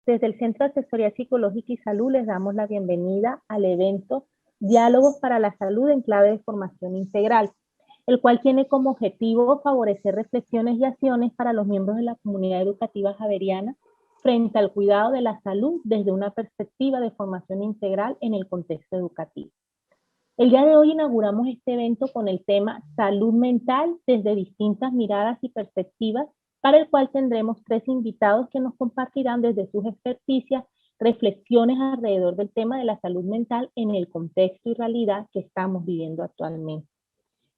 Desde el Centro de Asesoría Psicológica y Salud les damos la bienvenida al evento Diálogos para la Salud en clave de formación integral, el cual tiene como objetivo favorecer reflexiones y acciones para los miembros de la comunidad educativa javeriana frente al cuidado de la salud desde una perspectiva de formación integral en el contexto educativo. El día de hoy inauguramos este evento con el tema Salud Mental desde distintas miradas y perspectivas, para el cual tendremos 3 invitados que nos compartirán desde sus experticias reflexiones alrededor del tema de la salud mental en el contexto y realidad que estamos viviendo actualmente.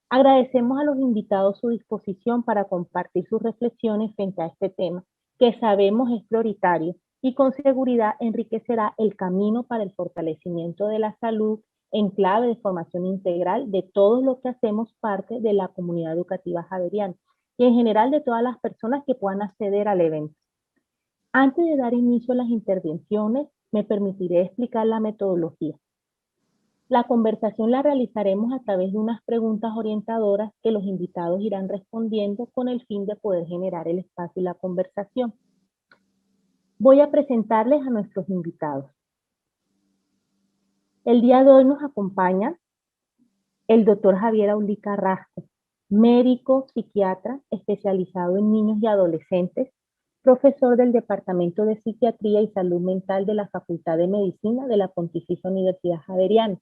Agradecemos a los invitados su disposición para compartir sus reflexiones frente a este tema, que sabemos es prioritario y con seguridad enriquecerá el camino para el fortalecimiento de la salud en clave de formación integral de todo lo que hacemos parte de la comunidad educativa javeriana y en general de todas las personas que puedan acceder al evento. Antes de dar inicio a las intervenciones, me permitiré explicar la metodología. La conversación la realizaremos a través de unas preguntas orientadoras que los invitados irán respondiendo con el fin de poder generar el espacio y la conversación. Voy a presentarles a nuestros invitados. El día de hoy nos acompaña el doctor Javier Aulí Carrasco, médico psiquiatra especializado en niños y adolescentes, profesor del Departamento de Psiquiatría y Salud Mental de la Facultad de Medicina de la Pontificia Universidad Javeriana,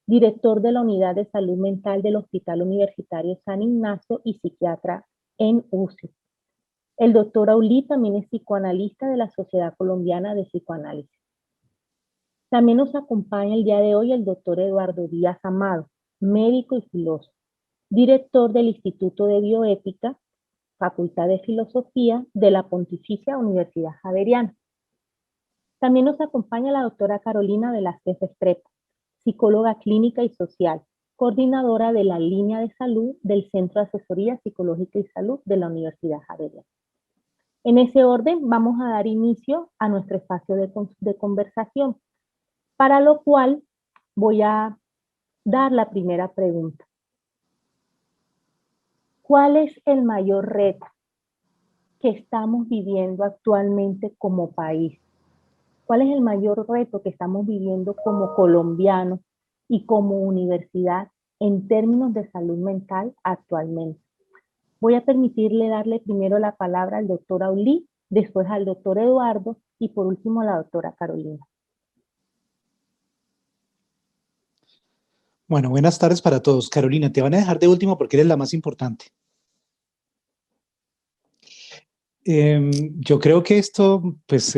director de la Unidad de Salud Mental del Hospital Universitario San Ignacio y psiquiatra en UCI. El doctor Aulí también es psicoanalista de la Sociedad Colombiana de Psicoanálisis. También nos acompaña el día de hoy el doctor Eduardo Díaz Amado, médico y filósofo, director del Instituto de Bioética, Facultad de Filosofía de la Pontificia Universidad Javeriana. También nos acompaña la doctora Carolina Velázquez Restrepo, psicóloga clínica y social, coordinadora de la línea de salud del Centro de Asesoría Psicológica y Salud de la Universidad Javeriana. En ese orden vamos a dar inicio a nuestro espacio de conversación, para lo cual voy a dar la primera pregunta. ¿Cuál es el mayor reto que estamos viviendo actualmente como país? ¿Cuál es el mayor reto que estamos viviendo como colombianos y como universidad en términos de salud mental actualmente? Voy a permitirle darle primero la palabra al doctor Aulí, después al doctor Eduardo y por último a la doctora Carolina. Bueno, buenas tardes para todos. Carolina, te van a dejar de último porque eres la más importante. Yo creo que esto pues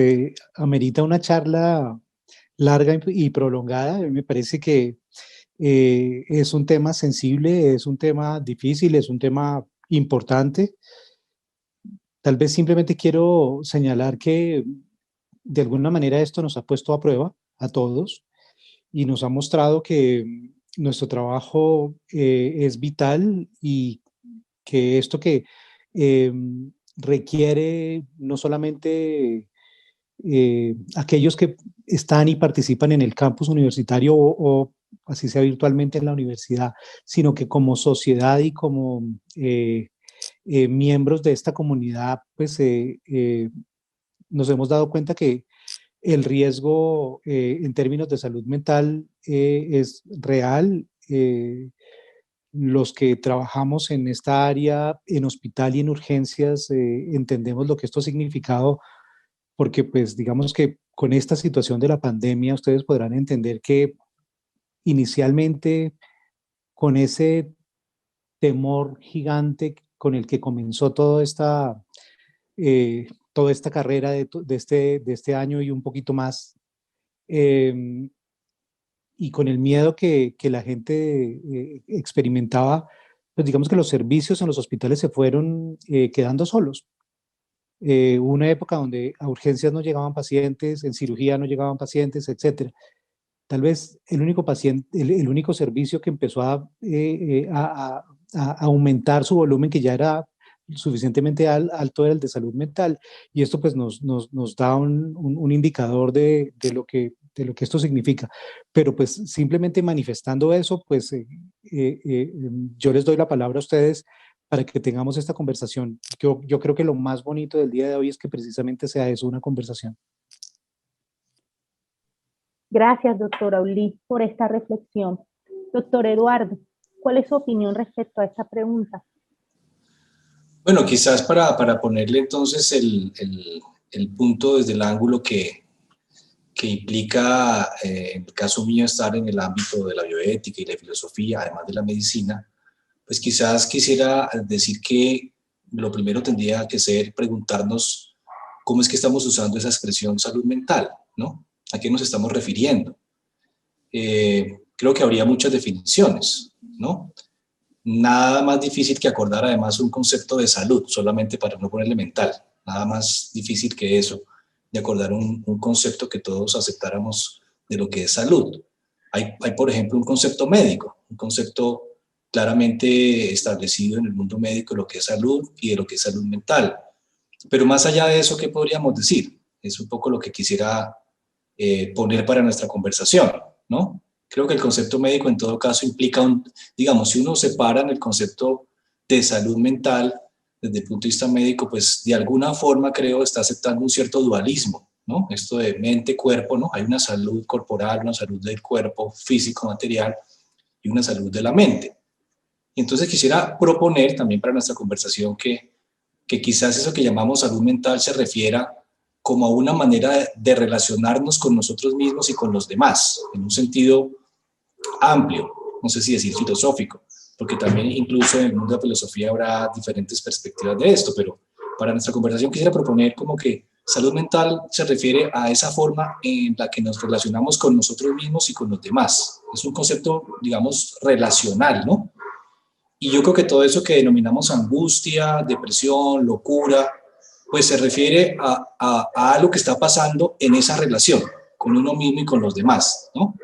amerita una charla larga y prolongada. A mí me parece que es un tema sensible, es un tema difícil, es un tema importante. Tal vez simplemente quiero señalar que de alguna manera esto nos ha puesto a prueba a todos y nos ha mostrado que nuestro trabajo es vital y que esto que eh, requiere no solamente aquellos que están y participan en el campus universitario o así sea virtualmente en la universidad, sino que como sociedad y como miembros de esta comunidad, pues nos hemos dado cuenta que el riesgo en términos de salud mental es real. Los que trabajamos en esta área, en hospital y en urgencias, entendemos lo que esto ha significado, porque pues digamos que con esta situación de la pandemia ustedes podrán entender que inicialmente con ese temor gigante con el que comenzó toda esta carrera de este año y un poquito más, eh, y con el miedo que la gente experimentaba, pues digamos que los servicios en los hospitales se fueron quedando solos. Hubo una época donde a urgencias no llegaban pacientes, en cirugía no llegaban pacientes, etcétera. Tal vez el único paciente, el único servicio que empezó a aumentar su volumen, que ya era suficientemente alto, era el de salud mental. Y esto pues nos da un indicador de lo que esto significa. Pero pues simplemente manifestando eso, pues yo les doy la palabra a ustedes para que tengamos esta conversación. Yo creo que lo más bonito del día de hoy es que precisamente sea eso, una conversación. Gracias, doctora Ulis, por esta reflexión. Doctor Eduardo, ¿cuál es su opinión respecto a esta pregunta? Bueno, quizás para ponerle entonces el punto desde el ángulo que implica, en el caso mío, estar en el ámbito de la bioética y la filosofía, además de la medicina, pues quizás quisiera decir que lo primero tendría que ser preguntarnos cómo es que estamos usando esa expresión salud mental, ¿no? ¿A qué nos estamos refiriendo? Creo que habría muchas definiciones, ¿no? Nada más difícil que acordar además un concepto de salud, solamente para no ponerle mental, nada más difícil que eso, de acordar un concepto que todos aceptáramos de lo que es salud. Hay, por ejemplo, un concepto médico, un concepto claramente establecido en el mundo médico de lo que es salud y de lo que es salud mental. Pero más allá de eso, ¿qué podríamos decir? Es un poco lo que quisiera poner para nuestra conversación, ¿no? Creo que el concepto médico en todo caso implica digamos, si uno separa en el concepto de salud mental desde el punto de vista médico, pues de alguna forma creo está aceptando un cierto dualismo, ¿no? Esto de mente-cuerpo, ¿no? Hay una salud corporal, una salud del cuerpo físico, material, y una salud de la mente. Y entonces quisiera proponer también para nuestra conversación que quizás eso que llamamos salud mental se refiera como a una manera de relacionarnos con nosotros mismos y con los demás, en un sentido amplio, no sé si decir filosófico, porque también incluso en el mundo de la filosofía habrá diferentes perspectivas de esto, pero para nuestra conversación quisiera proponer como que salud mental se refiere a esa forma en la que nos relacionamos con nosotros mismos y con los demás. Es un concepto, digamos, relacional, ¿no? Y yo creo que todo eso que denominamos angustia, depresión, locura, pues se refiere a algo que está pasando en esa relación con uno mismo y con los demás, ¿no?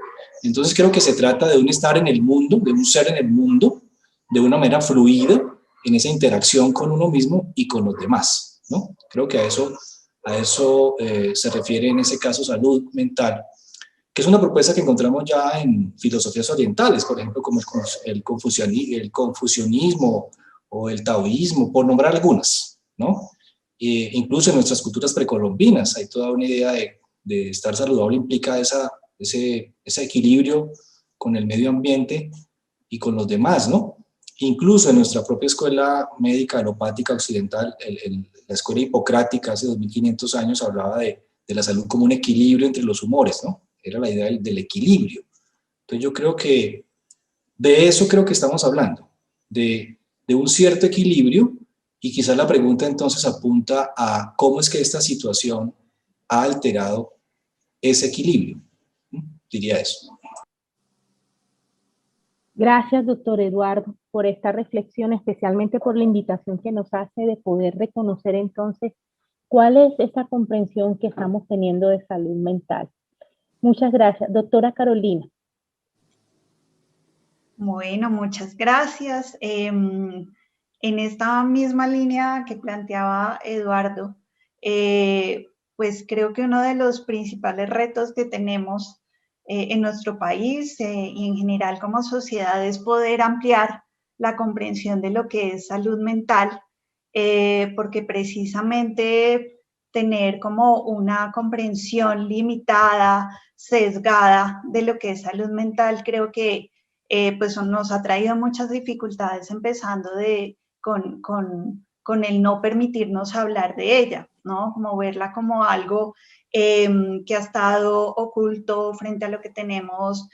Entonces creo que se trata de un estar en el mundo, de un ser en el mundo, de una manera fluida, en esa interacción con uno mismo y con los demás, ¿no? Creo que a eso se refiere en ese caso salud mental, que es una propuesta que encontramos ya en filosofías orientales, por ejemplo, como el confucianismo o el taoísmo, por nombrar algunas, ¿no? Incluso en nuestras culturas precolombinas hay toda una idea de estar saludable implica ese equilibrio con el medio ambiente y con los demás, ¿no? Incluso en nuestra propia escuela médica alopática occidental, la escuela hipocrática hace 2500 años hablaba de la salud como un equilibrio entre los humores, ¿no? Era la idea del equilibrio. Entonces yo creo que de eso creo que estamos hablando, de un cierto equilibrio, y quizás la pregunta entonces apunta a cómo es que esta situación ha alterado ese equilibrio. Diría eso. Gracias, doctor Eduardo, por esta reflexión, especialmente por la invitación que nos hace de poder reconocer entonces cuál es esa comprensión que estamos teniendo de salud mental. Muchas gracias. Doctora Carolina. Bueno, muchas gracias. En esta misma línea que planteaba Eduardo, pues creo que uno de los principales retos que tenemos en nuestro país y en general como sociedad es poder ampliar la comprensión de lo que es salud mental, porque precisamente tener como una comprensión limitada, sesgada de lo que es salud mental, creo que pues nos ha traído muchas dificultades, empezando con el no permitirnos hablar de ella, ¿no? Como verla como algo que ha estado oculto frente a lo que tenemos,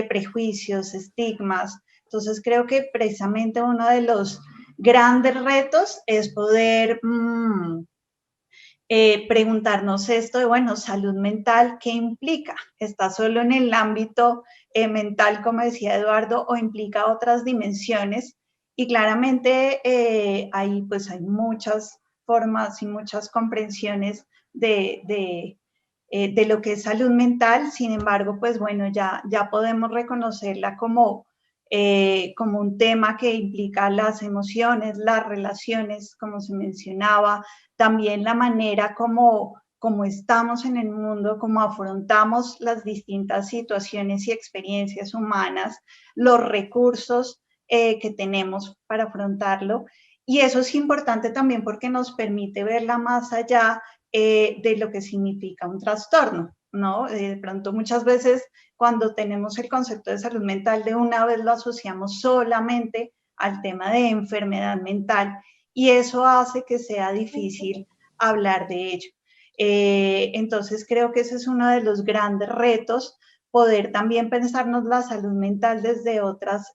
prejuicios, estigmas. Entonces creo que precisamente uno de los grandes retos es poder preguntarnos esto de, bueno, salud mental, ¿qué implica? ¿Está solo en el ámbito mental, como decía Eduardo, o implica otras dimensiones? Y claramente hay muchas formas y muchas comprensiones de lo que es salud mental. Sin embargo, pues bueno, ya podemos reconocerla como un tema que implica las emociones, las relaciones, como se mencionaba, también la manera como estamos en el mundo, cómo afrontamos las distintas situaciones y experiencias humanas, los recursos que tenemos para afrontarlo. Y eso es importante también porque nos permite verla más allá de lo que significa un trastorno, ¿no? De pronto muchas veces cuando tenemos el concepto de salud mental, de una vez lo asociamos solamente al tema de enfermedad mental y eso hace que sea difícil hablar de ello. Entonces creo que ese es uno de los grandes retos, poder también pensarnos la salud mental desde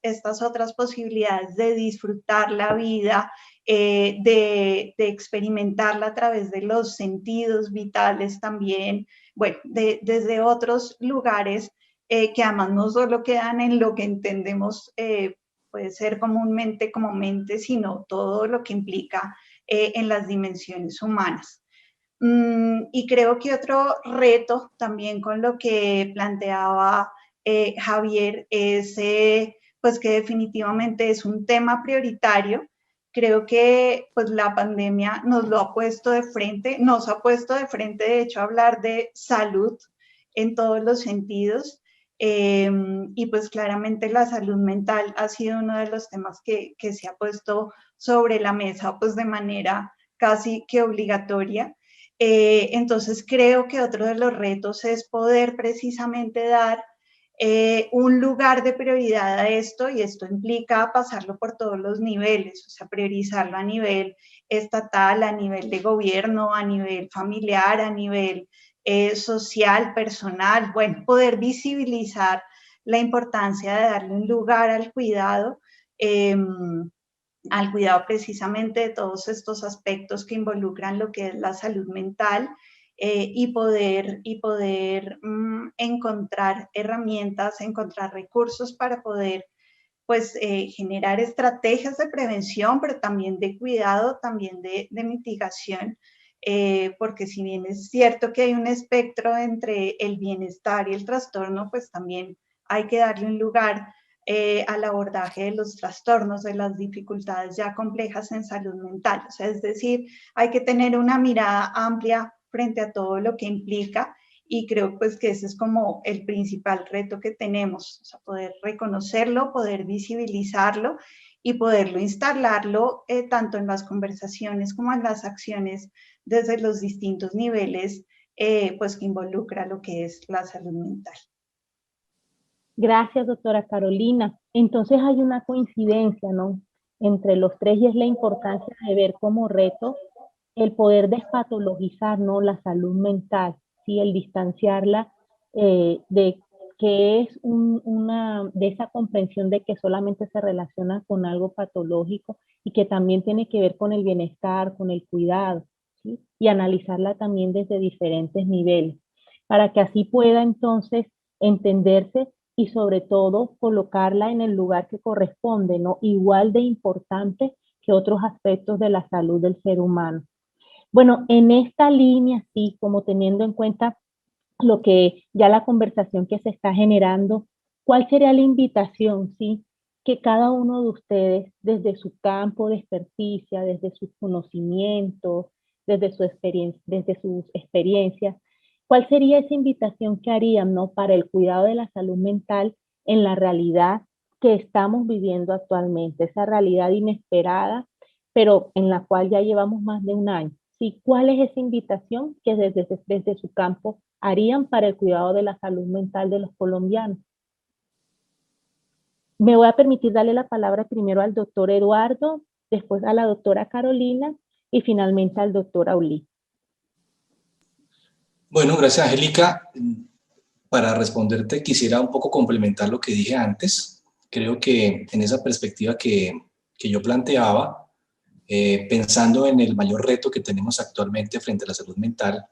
estas otras posibilidades de disfrutar la vida, de experimentarla a través de los sentidos vitales también, bueno, desde otros lugares que además no solo quedan en lo que entendemos, puede ser comúnmente como mente, sino todo lo que implica en las dimensiones humanas. Y creo que otro reto también con lo que planteaba Javier es pues que definitivamente es un tema prioritario. Creo que pues la pandemia nos lo ha puesto de frente, nos ha puesto de frente de hecho a hablar de salud en todos los sentidos. Y pues claramente la salud mental ha sido uno de los temas que se ha puesto sobre la mesa pues de manera casi que obligatoria. Entonces creo que otro de los retos es poder precisamente dar un lugar de prioridad a esto y esto implica pasarlo por todos los niveles, o sea, priorizarlo a nivel estatal, a nivel de gobierno, a nivel familiar, a nivel social, personal, bueno, poder visibilizar la importancia de darle un lugar al cuidado precisamente de todos estos aspectos que involucran lo que es la salud mental y poder encontrar herramientas, encontrar recursos para poder pues generar estrategias de prevención, pero también de cuidado, también de mitigación, porque si bien es cierto que hay un espectro entre el bienestar y el trastorno, pues también hay que darle un lugar al abordaje de los trastornos, de las dificultades ya complejas en salud mental. O sea, es decir, hay que tener una mirada amplia frente a todo lo que implica y creo pues que ese es como el principal reto que tenemos, o sea, poder reconocerlo, poder visibilizarlo y poderlo instalarlo tanto en las conversaciones como en las acciones desde los distintos niveles pues que involucra lo que es la salud mental. Gracias, doctora Carolina. Entonces hay una coincidencia, ¿no?, entre los tres y es la importancia de ver como reto el poder despatologizar, ¿no?, la salud mental, ¿sí?, el distanciarla de que es de esa comprensión de que solamente se relaciona con algo patológico y que también tiene que ver con el bienestar, con el cuidado, ¿sí?, y analizarla también desde diferentes niveles, para que así pueda entonces entenderse y sobre todo colocarla en el lugar que corresponde, ¿no?, igual de importante que otros aspectos de la salud del ser humano. Bueno, en esta línea, sí, como teniendo en cuenta lo que ya la conversación que se está generando, ¿cuál sería la invitación, sí, que cada uno de ustedes, desde su campo de experticia, desde sus conocimientos, desde sus experiencias, cuál sería esa invitación que harían, ¿no?, para el cuidado de la salud mental en la realidad que estamos viviendo actualmente, esa realidad inesperada, pero en la cual ya llevamos más de un año? Sí, ¿cuál es esa invitación que desde su campo harían para el cuidado de la salud mental de los colombianos? Me voy a permitir darle la palabra primero al doctor Eduardo, después a la doctora Carolina y finalmente al doctor Aulí. Bueno, gracias, Angélica. Para responderte quisiera un poco complementar lo que dije antes. Creo que en esa perspectiva que yo planteaba, pensando en el mayor reto que tenemos actualmente frente a la salud mental,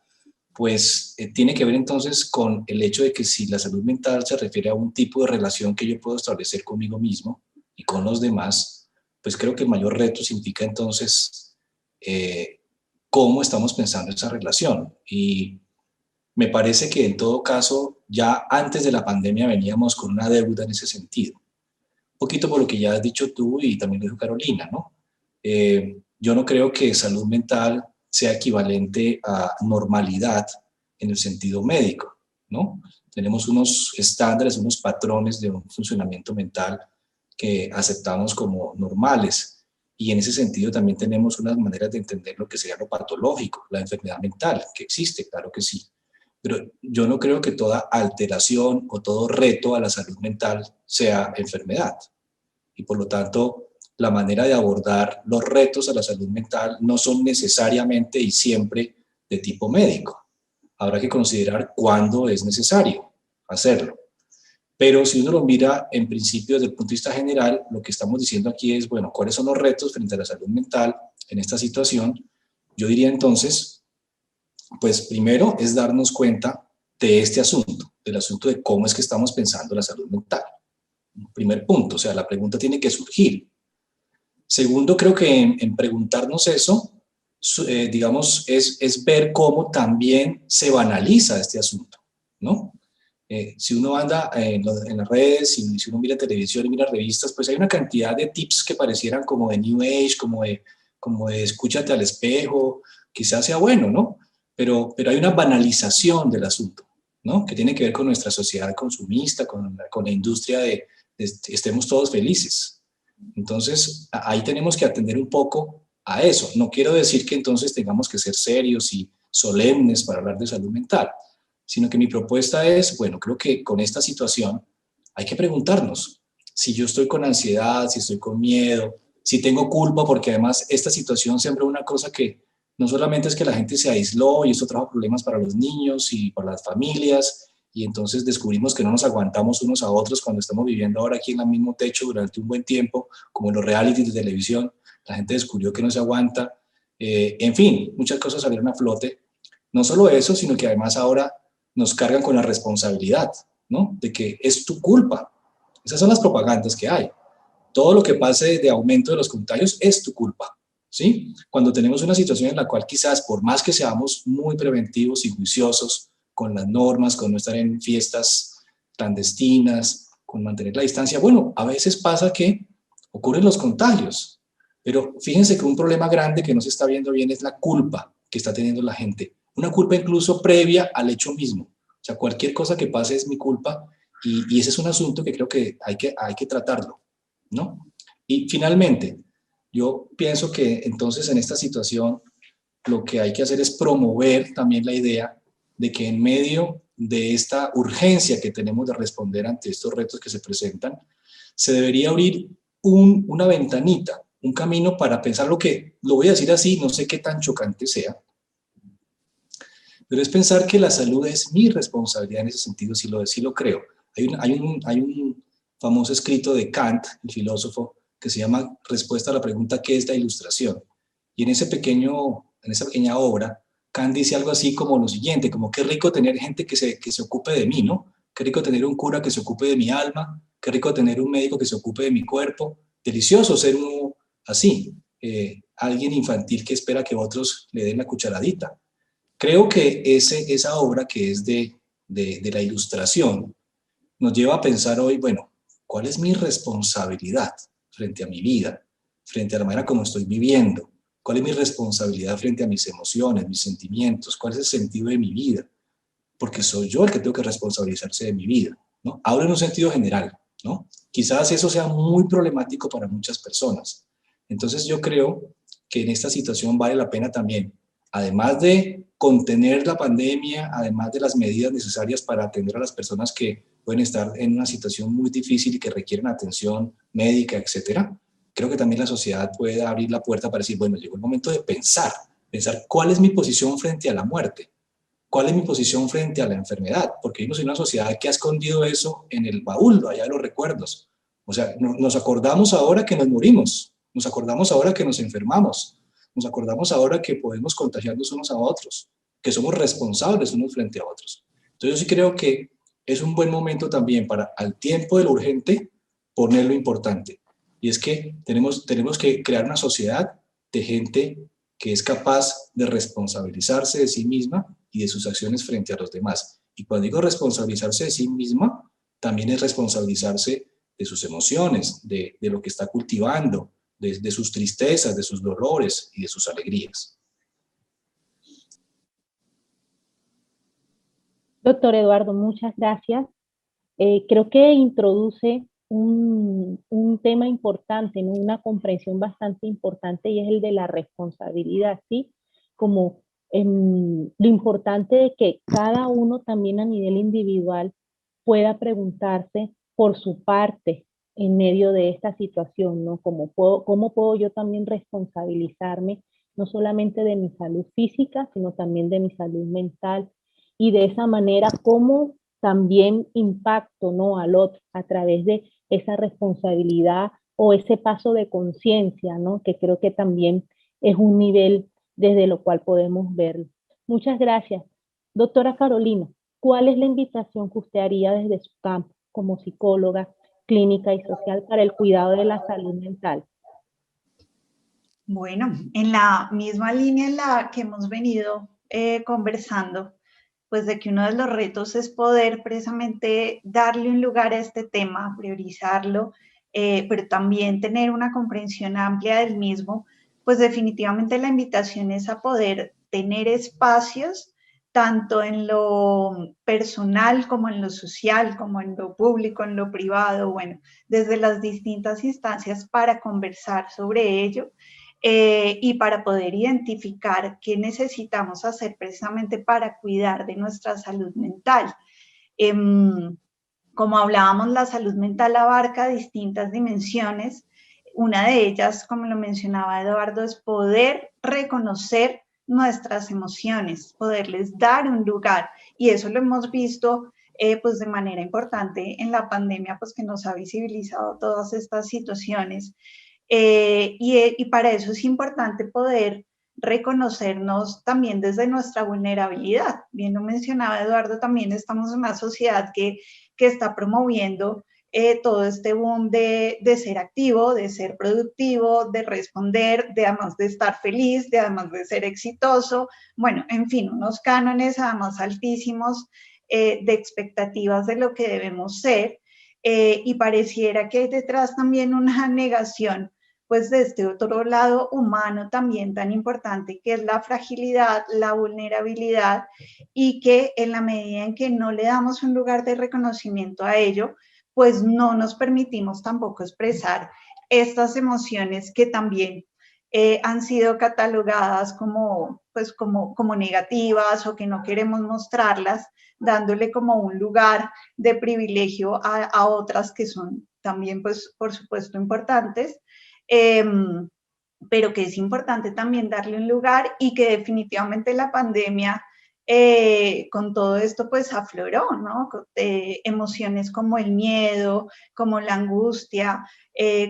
pues tiene que ver entonces con el hecho de que si la salud mental se refiere a un tipo de relación que yo puedo establecer conmigo mismo y con los demás, pues creo que el mayor reto significa entonces cómo estamos pensando esa relación. Y me parece que en todo caso, ya antes de la pandemia veníamos con una deuda en ese sentido. Un poquito por lo que ya has dicho tú y también dijo Carolina, ¿no? Yo no creo que salud mental sea equivalente a normalidad en el sentido médico, ¿no? Tenemos unos estándares, unos patrones de un funcionamiento mental que aceptamos como normales y en ese sentido también tenemos unas maneras de entender lo que sería lo patológico, la enfermedad mental, que existe, claro que sí. pero yo no creo que toda alteración o todo reto a la salud mental sea enfermedad. Y por lo tanto, la manera de abordar los retos a la salud mental no son necesariamente y siempre de tipo médico. Habrá que considerar cuándo es necesario hacerlo. Pero si uno lo mira en principio desde el punto de vista general, lo que estamos diciendo aquí es, bueno, ¿cuáles son los retos frente a la salud mental en esta situación? Yo diría entonces, pues primero es darnos cuenta de este asunto, del asunto de cómo es que estamos pensando la salud mental. Primer punto, o sea, la pregunta tiene que surgir. Segundo, creo que en preguntarnos eso, digamos, es ver cómo también se banaliza este asunto, ¿no? Si uno anda en las redes, si uno mira televisión y mira revistas, pues hay una cantidad de tips que parecieran como de New Age, como de escúchate al espejo, quizás sea bueno, ¿no? Pero hay una banalización del asunto, ¿no? Que tiene que ver con nuestra sociedad consumista, con la industria de estemos todos felices. Entonces, ahí tenemos que atender un poco a eso. No quiero decir que entonces tengamos que ser serios y solemnes para hablar de salud mental, sino que mi propuesta es, bueno, creo que con esta situación hay que preguntarnos si yo estoy con ansiedad, si estoy con miedo, si tengo culpa, porque además esta situación sembró una cosa que no solamente es que la gente se aisló y esto trajo problemas para los niños y para las familias, y entonces descubrimos que no nos aguantamos unos a otros cuando estamos viviendo ahora aquí en el mismo techo durante un buen tiempo, como en los realities de televisión, la gente descubrió que no se aguanta, en fin, muchas cosas salieron a flote. No solo eso, sino que además ahora nos cargan con la responsabilidad, ¿no? De que es tu culpa. Esas son las propagandas que hay. Todo lo que pase de aumento de los contagios es tu culpa, ¿sí? Cuando tenemos una situación en la cual quizás, por más que seamos muy preventivos y juiciosos con las normas, con no estar en fiestas clandestinas, con mantener la distancia, bueno, a veces pasa que ocurren los contagios, pero fíjense que un problema grande que no se está viendo bien es la culpa que está teniendo la gente. Una culpa incluso previa al hecho mismo. O sea, cualquier cosa que pase es mi culpa y ese es un asunto que creo que hay que tratarlo, ¿no? Y finalmente, yo pienso que entonces en esta situación lo que hay que hacer es promover también la idea de que en medio de esta urgencia que tenemos de responder ante estos retos que se presentan, se debería abrir una ventanita, un camino para pensar lo voy a decir así, no sé qué tan chocante sea, pero es pensar que la salud es mi responsabilidad en ese sentido, sí lo creo. Hay un famoso escrito de Kant, el filósofo, que se llama Respuesta a la pregunta ¿qué es la ilustración? Y en esa pequeña obra, Kant dice algo así como lo siguiente, como qué rico tener gente que se ocupe de mí, ¿no? Qué rico tener un cura que se ocupe de mi alma, qué rico tener un médico que se ocupe de mi cuerpo. Delicioso ser uno así, alguien infantil que espera que otros le den la cucharadita. Creo que esa obra que es de la ilustración nos lleva a pensar hoy, bueno, ¿cuál es mi responsabilidad frente a mi vida, frente a la manera como estoy viviendo? ¿Cuál es mi responsabilidad frente a mis emociones, mis sentimientos? ¿Cuál es el sentido de mi vida? Porque soy yo el que tengo que responsabilizarse de mi vida, ¿no? Hablo en un sentido general, ¿no? Quizás eso sea muy problemático para muchas personas. Entonces yo creo que en esta situación vale la pena también, además de contener la pandemia, además de las medidas necesarias para atender a las personas que pueden estar en una situación muy difícil y que requieren atención médica, etcétera, creo que también la sociedad puede abrir la puerta para decir, bueno, llegó el momento de pensar cuál es mi posición frente a la muerte. ¿Cuál es mi posición frente a la enfermedad? Porque vivimos en una sociedad que ha escondido eso en el baúl, allá de los recuerdos. O sea, nos acordamos ahora que nos morimos, nos acordamos ahora que nos enfermamos, nos acordamos ahora que podemos contagiarnos unos a otros, que somos responsables unos frente a otros. Entonces yo sí creo que es un buen momento también para, al tiempo de lo urgente, poner lo importante. Y es que tenemos que crear una sociedad de gente que es capaz de responsabilizarse de sí misma y de sus acciones frente a los demás. Y cuando digo responsabilizarse de sí misma, también es responsabilizarse de sus emociones, de lo que está cultivando, de sus tristezas, de sus dolores y de sus alegrías. Doctor Eduardo, muchas gracias. Creo que introduce un tema importante, ¿no? Una comprensión bastante importante y es el de la responsabilidad, ¿sí? Como lo importante de que cada uno también a nivel individual pueda preguntarse por su parte en medio de esta situación, ¿no? ¿Cómo puedo yo también responsabilizarme no solamente de mi salud física, sino también de mi salud mental? Y de esa manera, ¿cómo también impacto, ¿no?, al otro a través de esa responsabilidad o ese paso de conciencia, ¿no?, que creo que también es un nivel desde lo cual podemos verlo. Muchas gracias. Doctora Carolina, ¿cuál es la invitación que usted haría desde su campo como psicóloga clínica y social para el cuidado de la salud mental? Bueno, en la misma línea en la que hemos venido conversando, pues de que uno de los retos es poder precisamente darle un lugar a este tema, priorizarlo, pero también tener una comprensión amplia del mismo, pues definitivamente la invitación es a poder tener espacios tanto en lo personal como en lo social, como en lo público, en lo privado, bueno, desde las distintas instancias para conversar sobre ello. Y para poder identificar qué necesitamos hacer precisamente para cuidar de nuestra salud mental. Como hablábamos, la salud mental abarca distintas dimensiones. Una de ellas, como lo mencionaba Eduardo, es poder reconocer nuestras emociones, poderles dar un lugar. Y eso lo hemos visto pues de manera importante en la pandemia, pues que nos ha visibilizado todas estas situaciones. Y para eso es importante poder reconocernos también desde nuestra vulnerabilidad. Bien lo mencionaba Eduardo, también estamos en una sociedad que está promoviendo todo este boom de ser activo, de ser productivo, de responder, de además de estar feliz, de además de ser exitoso. Bueno, en fin, unos cánones además altísimos de expectativas de lo que debemos ser. Y pareciera que hay detrás también una negación pues de este otro lado humano también tan importante, que es la fragilidad, la vulnerabilidad, y que en la medida en que no le damos un lugar de reconocimiento a ello, pues no nos permitimos tampoco expresar estas emociones que también han sido catalogadas como, pues como negativas o que no queremos mostrarlas, dándole como un lugar de privilegio a otras que son también, pues, por supuesto, importantes. Pero que es importante también darle un lugar y que definitivamente la pandemia con todo esto pues afloró, ¿no? Emociones como el miedo, como la angustia,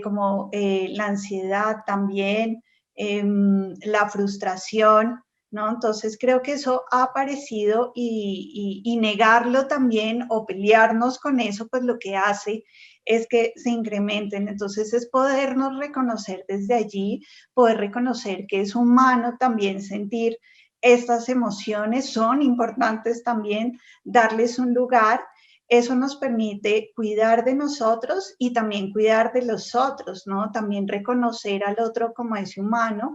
como la ansiedad también, la frustración, ¿no? Entonces creo que eso ha aparecido y negarlo también o pelearnos con eso pues lo que hace es que se incrementen. Entonces es podernos reconocer desde allí, poder reconocer que es humano también sentir estas emociones, son importantes también darles un lugar. Eso nos permite cuidar de nosotros y también cuidar de los otros, ¿no? También reconocer al otro como ese humano,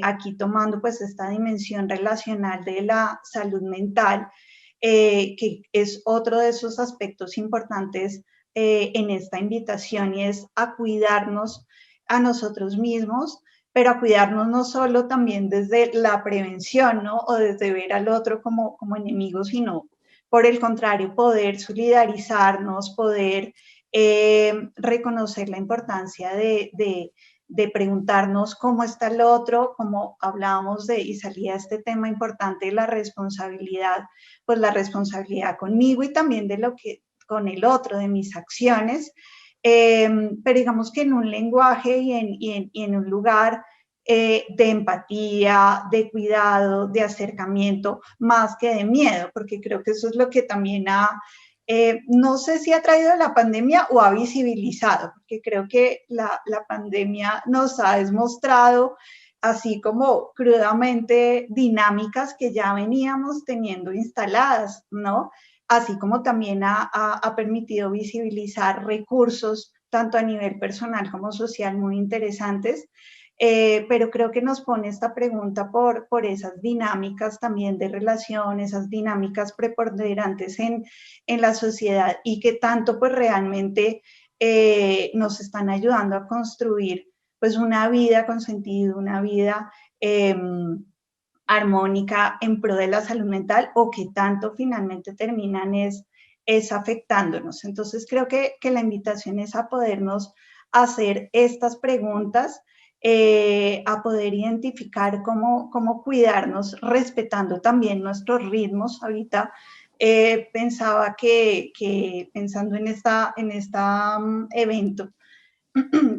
aquí tomando pues esta dimensión relacional de la salud mental, que es otro de esos aspectos importantes en esta invitación, y es a cuidarnos a nosotros mismos, pero a cuidarnos no solo también desde la prevención, ¿no? O desde ver al otro como enemigo, sino por el contrario, poder solidarizarnos, poder reconocer la importancia de preguntarnos cómo está el otro, como hablábamos y salía este tema importante de la responsabilidad, pues la responsabilidad conmigo y también de lo que con el otro, de mis acciones, pero digamos que en un lenguaje y en un lugar de empatía, de cuidado, de acercamiento, más que de miedo, porque creo que eso es lo que también no sé si ha traído la pandemia o ha visibilizado, porque creo que la pandemia nos ha demostrado, así como crudamente, dinámicas que ya veníamos teniendo instaladas, ¿no? Así como también ha permitido visibilizar recursos, tanto a nivel personal como social, muy interesantes. Pero creo que nos pone esta pregunta por esas dinámicas también de relación, esas dinámicas preponderantes en la sociedad y que tanto pues realmente nos están ayudando a construir pues una vida con sentido, una vida armónica en pro de la salud mental o qué tanto finalmente terminan es afectándonos. Entonces creo que la invitación es a podernos hacer estas preguntas, a poder identificar cómo cuidarnos, respetando también nuestros ritmos. Ahorita pensaba que pensando en este evento,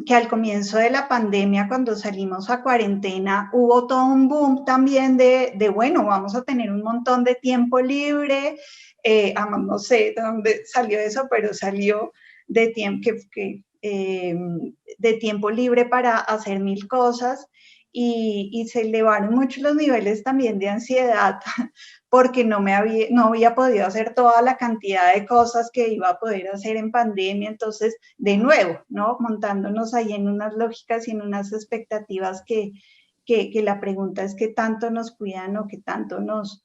que al comienzo de la pandemia, cuando salimos a cuarentena, hubo todo un boom también de bueno, vamos a tener un montón de tiempo libre, no sé de dónde salió eso, pero salió de tiempo, de tiempo libre para hacer mil cosas, y se elevaron mucho los niveles también de ansiedad, porque no había podido hacer toda la cantidad de cosas que iba a poder hacer en pandemia. Entonces, de nuevo, ¿no? Montándonos ahí en unas lógicas y en unas expectativas que la pregunta es qué tanto nos cuidan o qué tanto nos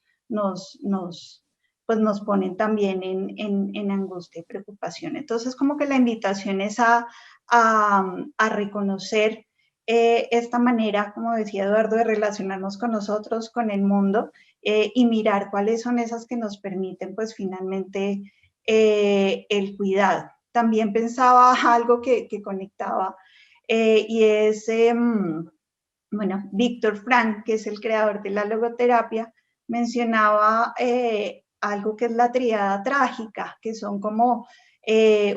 ponen también en angustia y preocupación. Entonces, como que la invitación es a reconocer esta manera, como decía Eduardo, de relacionarnos con nosotros, con el mundo, y mirar cuáles son esas que nos permiten, pues, finalmente el cuidado. También pensaba algo que conectaba, y es, bueno, Víctor Frank, que es el creador de la logoterapia, mencionaba algo que es la tríada trágica, que son como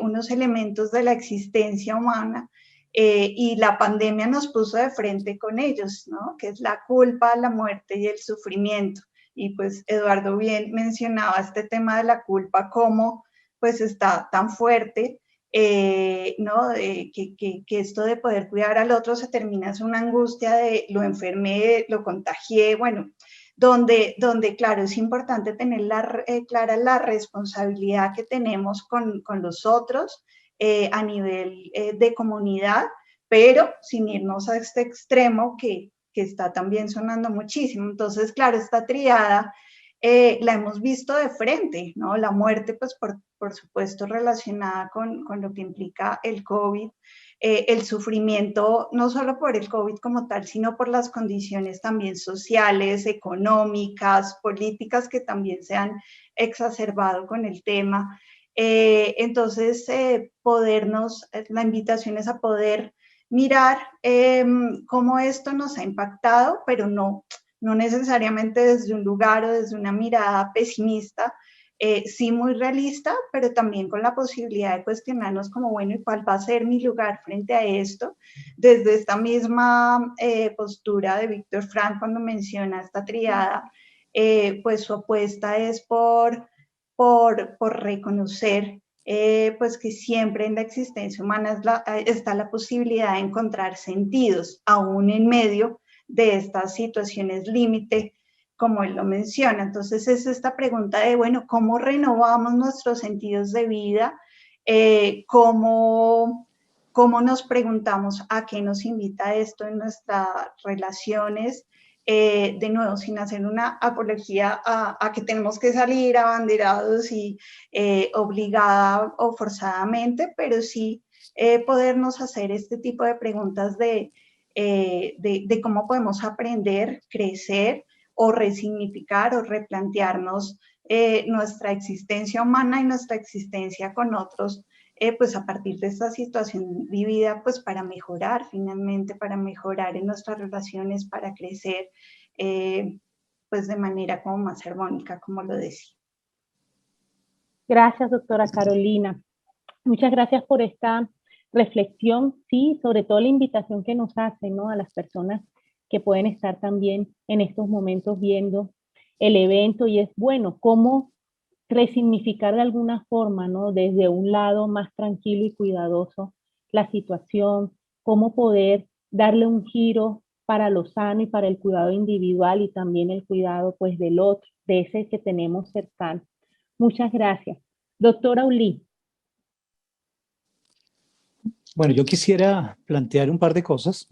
unos elementos de la existencia humana, y la pandemia nos puso de frente con ellos, ¿no? Que es la culpa, la muerte y el sufrimiento. Y pues Eduardo bien mencionaba este tema de la culpa, cómo pues está tan fuerte, ¿no? Que esto de poder cuidar al otro se termina en una angustia de lo enfermé, lo contagié, bueno, donde claro, es importante tener clara la responsabilidad que tenemos con los otros a nivel de comunidad, pero sin irnos a este extremo que está también sonando muchísimo. Entonces, claro, esta triada la hemos visto de frente, ¿no? La muerte, pues, por supuesto, relacionada con lo que implica el COVID, el sufrimiento, no solo por el COVID como tal, sino por las condiciones también sociales, económicas, políticas que también se han exacerbado con el tema. Entonces, la invitación es a poder mirar cómo esto nos ha impactado, pero no necesariamente desde un lugar o desde una mirada pesimista, sí muy realista, pero también con la posibilidad de cuestionarnos como, bueno, ¿y cuál va a ser mi lugar frente a esto? Desde esta misma postura de Víctor Frank, cuando menciona esta triada, pues su apuesta es por reconocer pues que siempre en la existencia humana está la posibilidad de encontrar sentidos, aún en medio de estas situaciones límite, como él lo menciona. Entonces es esta pregunta de, bueno, ¿cómo renovamos nuestros sentidos de vida? ¿Cómo nos preguntamos a qué nos invita esto en nuestras relaciones? De nuevo, sin hacer una apología a que tenemos que salir abanderados y obligada o forzadamente, pero sí podernos hacer este tipo de preguntas de cómo podemos aprender, crecer o resignificar o replantearnos nuestra existencia humana y nuestra existencia con otros, pues a partir de esta situación vivida, pues para mejorar finalmente, para mejorar en nuestras relaciones, para crecer, pues de manera como más armónica, como lo decía. Gracias, doctora Carolina. Muchas gracias por esta reflexión, sí, sobre todo la invitación que nos hace, ¿no? A las personas que pueden estar también en estos momentos viendo el evento, y es, bueno, cómo resignificar de alguna forma, ¿no? Desde un lado más tranquilo y cuidadoso la situación, cómo poder darle un giro para lo sano y para el cuidado individual y también el cuidado, pues, del otro, de ese que tenemos cercano. Muchas gracias. Doctora Ulí. Bueno, yo quisiera plantear un par de cosas.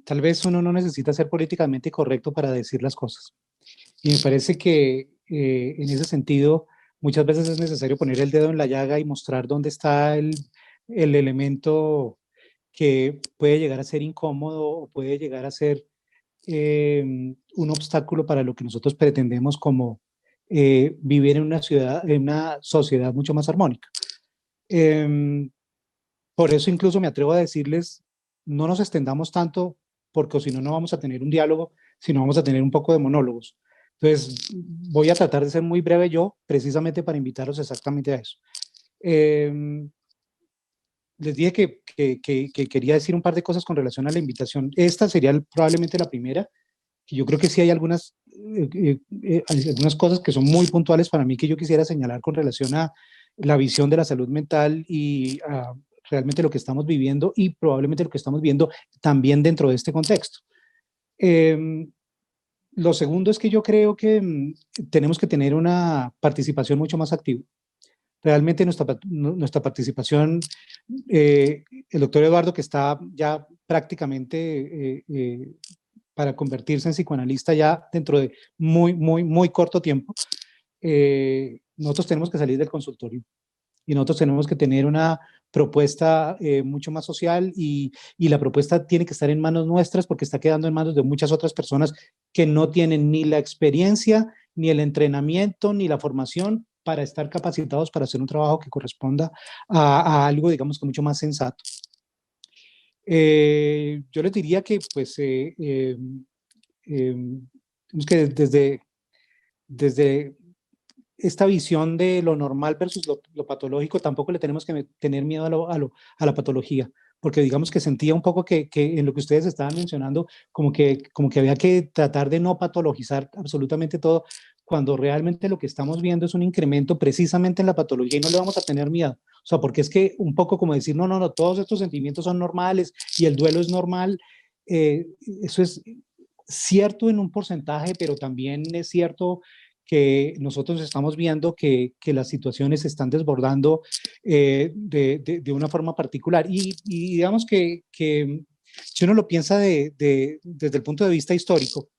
Tal vez uno no necesita ser políticamente correcto para decir las cosas. Y me parece que en ese sentido muchas veces es necesario poner el dedo en la llaga y mostrar dónde está el elemento que puede llegar a ser incómodo o puede llegar a ser un obstáculo para lo que nosotros pretendemos como vivir en una ciudad, en una sociedad mucho más armónica. Por eso incluso me atrevo a decirles, no nos extendamos tanto, porque si no, no vamos a tener un diálogo, sino vamos a tener un poco de monólogos. Entonces, voy a tratar de ser muy breve yo, precisamente para invitarlos exactamente a eso. Les dije que quería decir un par de cosas con relación a la invitación. Esta sería probablemente la primera, que yo creo que sí hay algunas cosas que son muy puntuales para mí que yo quisiera señalar con relación a la visión de la salud mental y realmente lo que estamos viviendo y probablemente lo que estamos viendo también dentro de este contexto. Lo segundo es que yo creo que tenemos que tener una participación mucho más activa. Realmente nuestra participación, el doctor Eduardo, que está ya prácticamente para convertirse en psicoanalista ya dentro de muy corto tiempo, nosotros tenemos que salir del consultorio y nosotros tenemos que tener una propuesta mucho más social y la propuesta tiene que estar en manos nuestras porque está quedando en manos de muchas otras personas que no tienen ni la experiencia, ni el entrenamiento, ni la formación para estar capacitados para hacer un trabajo que corresponda a algo, digamos, que mucho más sensato. Yo les diría que, pues, que desde esta visión de lo normal versus lo patológico, tampoco le tenemos que tener miedo a la patología, porque digamos que sentía un poco que en lo que ustedes estaban mencionando, como que había que tratar de no patologizar absolutamente todo, cuando realmente lo que estamos viendo es un incremento precisamente en la patología y no le vamos a tener miedo. O sea, porque es que un poco como decir, no, todos estos sentimientos son normales y el duelo es normal, eso es cierto en un porcentaje, pero también es cierto que nosotros estamos viendo que las situaciones se están desbordando de una forma particular. Y digamos que si uno lo piensa desde el punto de vista histórico,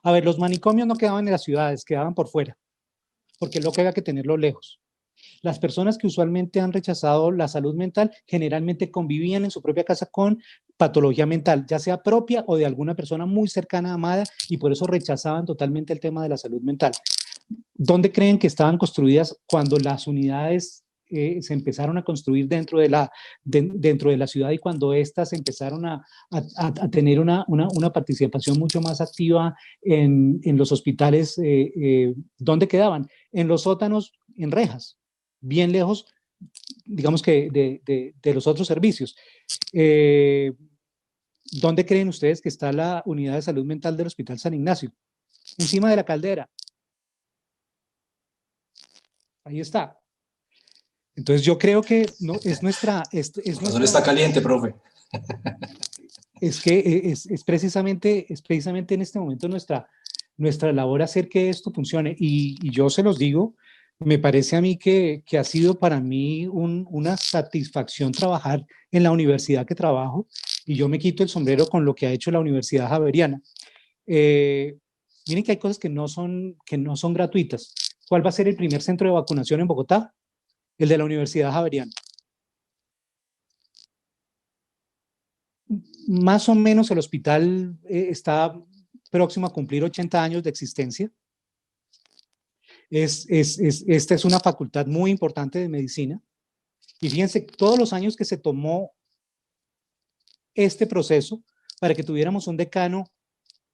a ver, los manicomios no quedaban en las ciudades, quedaban por fuera, porque lo que había que tenerlo lejos. Las personas que usualmente han rechazado la salud mental generalmente convivían en su propia casa con patología mental, ya sea propia o de alguna persona muy cercana, amada, y por eso rechazaban totalmente el tema de la salud mental. ¿Dónde creen que estaban construidas cuando las unidades se empezaron a construir dentro de la ciudad y cuando éstas empezaron a tener una participación mucho más activa en los hospitales? ¿Dónde quedaban? En los sótanos, en rejas, bien lejos, digamos que de los otros servicios. ¿Dónde creen ustedes que está la unidad de salud mental del Hospital San Ignacio? Encima de la caldera. Ahí está. Entonces yo creo que no, es nuestra... ¿Dónde está caliente, profe? Es que es precisamente en este momento nuestra labor hacer que esto funcione. Y yo se los digo, me parece a mí que ha sido para mí una satisfacción trabajar en la universidad que trabajo, y yo me quito el sombrero con lo que ha hecho la Universidad Javeriana. Miren que hay cosas que no son gratuitas. ¿Cuál va a ser el primer centro de vacunación en Bogotá? El de la Universidad Javeriana. Más o menos el hospital está próximo a cumplir 80 años de existencia. Esta es una facultad muy importante de medicina. Y fíjense, todos los años que se tomó este proceso para que tuviéramos un decano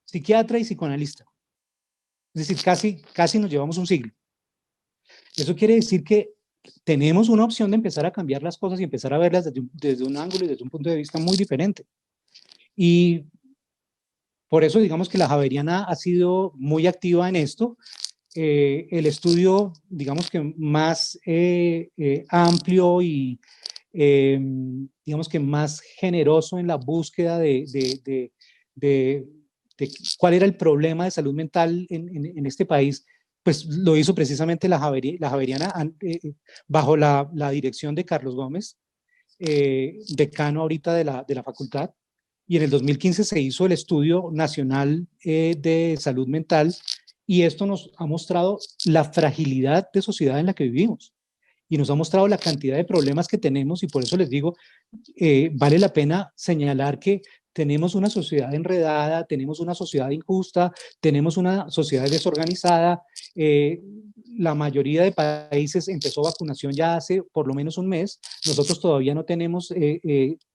psiquiatra y psicoanalista. Es decir, casi nos llevamos un siglo. Eso quiere decir que tenemos una opción de empezar a cambiar las cosas y empezar a verlas desde un ángulo y desde un punto de vista muy diferente. Y por eso digamos que la Javeriana ha sido muy activa en esto. El estudio, digamos que más amplio y digamos que más generoso en la búsqueda de cuál era el problema de salud mental en este país, pues lo hizo precisamente la Javeriana bajo la dirección de Carlos Gómez, decano ahorita de la facultad, y en el 2015 se hizo el Estudio Nacional de Salud Mental, y esto nos ha mostrado la fragilidad de sociedad en la que vivimos, y nos ha mostrado la cantidad de problemas que tenemos, y por eso les digo, vale la pena señalar que tenemos una sociedad enredada, tenemos una sociedad injusta, tenemos una sociedad desorganizada. La mayoría de países empezó vacunación ya hace por lo menos un mes. Nosotros todavía no tenemos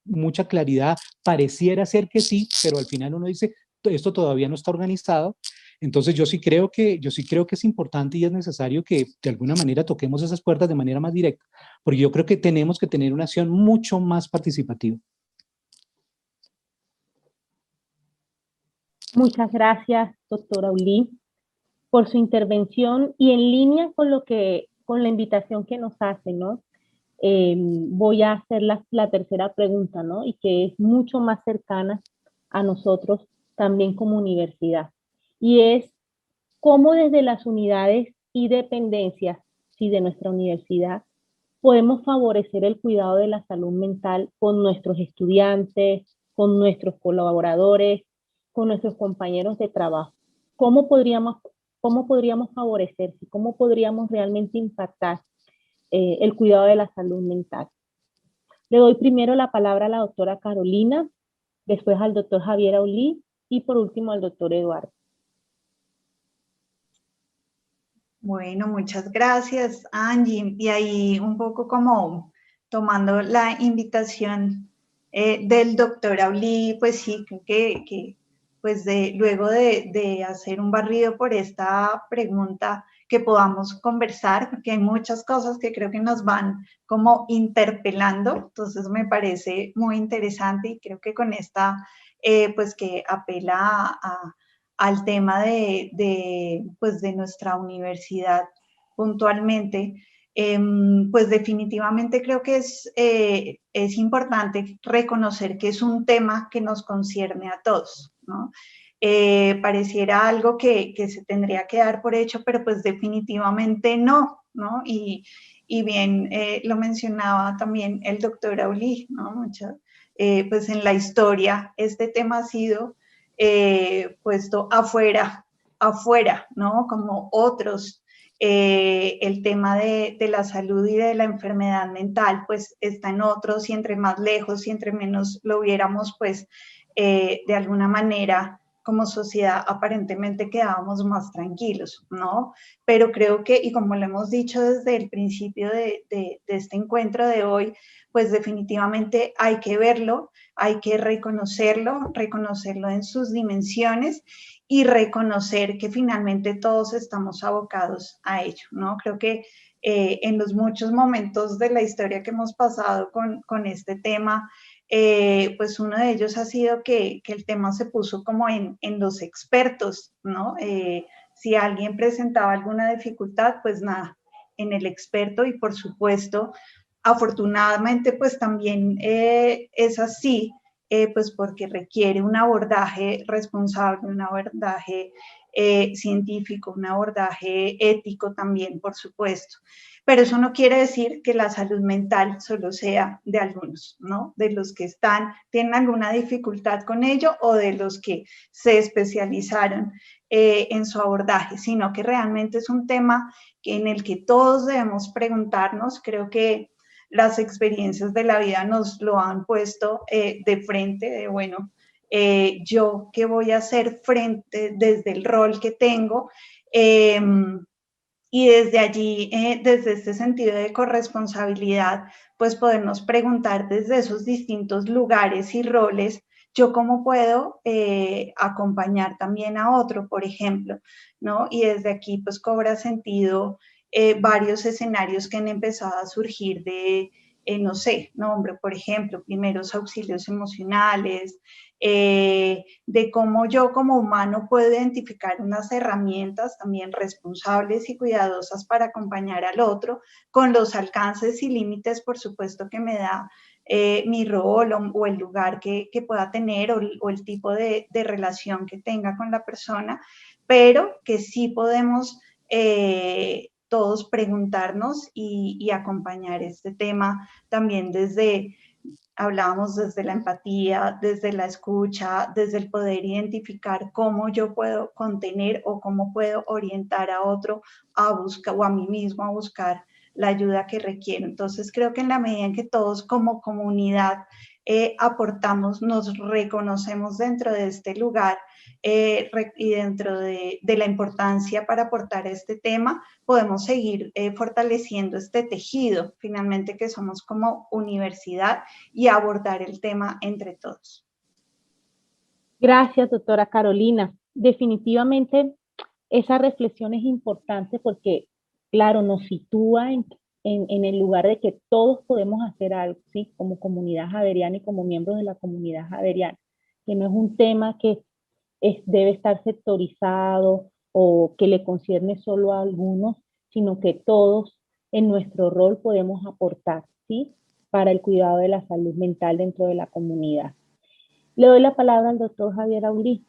mucha claridad. Pareciera ser que sí, pero al final uno dice, esto todavía no está organizado. Entonces yo sí creo que es importante y es necesario que de alguna manera toquemos esas puertas de manera más directa, porque yo creo que tenemos que tener una acción mucho más participativa. Muchas gracias, doctora Ulí, por su intervención y en línea con la invitación que nos hace, ¿no? Voy a hacer la tercera pregunta, ¿no? Y que es mucho más cercana a nosotros también como universidad. Y es, ¿cómo desde las unidades y dependencias, sí, de nuestra universidad, podemos favorecer el cuidado de la salud mental con nuestros estudiantes, con nuestros colaboradores, con nuestros compañeros de trabajo? ¿Cómo podríamos favorecer, cómo podríamos realmente impactar el cuidado de la salud mental? Le doy primero la palabra a la doctora Carolina, después al doctor Javier Aulí y por último al doctor Eduardo. Bueno, muchas gracias, Angie. Y ahí un poco como tomando la invitación del doctor Aulí, pues sí, creo que pues luego de hacer un barrido por esta pregunta, que podamos conversar, porque hay muchas cosas que creo que nos van como interpelando, entonces me parece muy interesante y creo que con esta, pues que apela al tema pues de nuestra universidad puntualmente, pues definitivamente creo que es importante reconocer que es un tema que nos concierne a todos, ¿no? Pareciera algo que se tendría que dar por hecho, pero pues definitivamente no, ¿no? Y bien lo mencionaba también el doctor Aulí, ¿no? Pues en la historia este tema ha sido puesto afuera, ¿no? Como otros. El tema de la salud y de la enfermedad mental, pues está en otros y entre más lejos y entre menos lo viéramos, pues de alguna manera como sociedad aparentemente quedábamos más tranquilos, ¿no? Pero creo que, y como lo hemos dicho desde el principio de este encuentro de hoy, pues definitivamente hay que verlo, hay que reconocerlo en sus dimensiones y reconocer que finalmente todos estamos abocados a ello, ¿no? Creo que en los muchos momentos de la historia que hemos pasado con este tema, pues uno de ellos ha sido que el tema se puso como en los expertos, ¿no? Si alguien presentaba alguna dificultad, pues nada, en el experto y por supuesto, afortunadamente, pues también es así, pues porque requiere un abordaje responsable, un abordaje científico, un abordaje ético también, por supuesto. Pero eso no quiere decir que la salud mental solo sea de algunos, ¿no? De los que tienen alguna dificultad con ello o de los que se especializaron en su abordaje, sino que realmente es un tema en el que todos debemos preguntarnos. Creo que las experiencias de la vida nos lo han puesto de frente, de bueno, yo qué voy a hacer frente desde el rol que tengo, y desde allí, desde este sentido de corresponsabilidad, pues podernos preguntar desde esos distintos lugares y roles, yo cómo puedo acompañar también a otro, por ejemplo, ¿no? Y desde aquí pues cobra sentido varios escenarios que han empezado a surgir de, no sé, nombre, por ejemplo, primeros auxilios emocionales, de cómo yo como humano puedo identificar unas herramientas también responsables y cuidadosas para acompañar al otro, con los alcances y límites, por supuesto, que me da mi rol o el lugar que pueda tener o el tipo de relación que tenga con la persona, pero que sí podemos todos preguntarnos y acompañar este tema también hablábamos desde la empatía, desde la escucha, desde el poder identificar cómo yo puedo contener o cómo puedo orientar a otro a buscar o a mí mismo a buscar la ayuda que requiero. Entonces creo que en la medida en que todos como comunidad aportamos, nos reconocemos dentro de este lugar y dentro de la importancia para aportar este tema, podemos seguir fortaleciendo este tejido, finalmente, que somos como universidad, y abordar el tema entre todos. Gracias, doctora Carolina. Definitivamente esa reflexión es importante porque, claro, nos sitúa en el lugar de que todos podemos hacer algo, ¿sí? Como comunidad javeriana y como miembros de la comunidad javeriana, que no es un tema que debe estar sectorizado o que le concierne solo a algunos, sino que todos en nuestro rol podemos aportar, ¿sí? Para el cuidado de la salud mental dentro de la comunidad. Le doy la palabra al doctor Javier Aulí.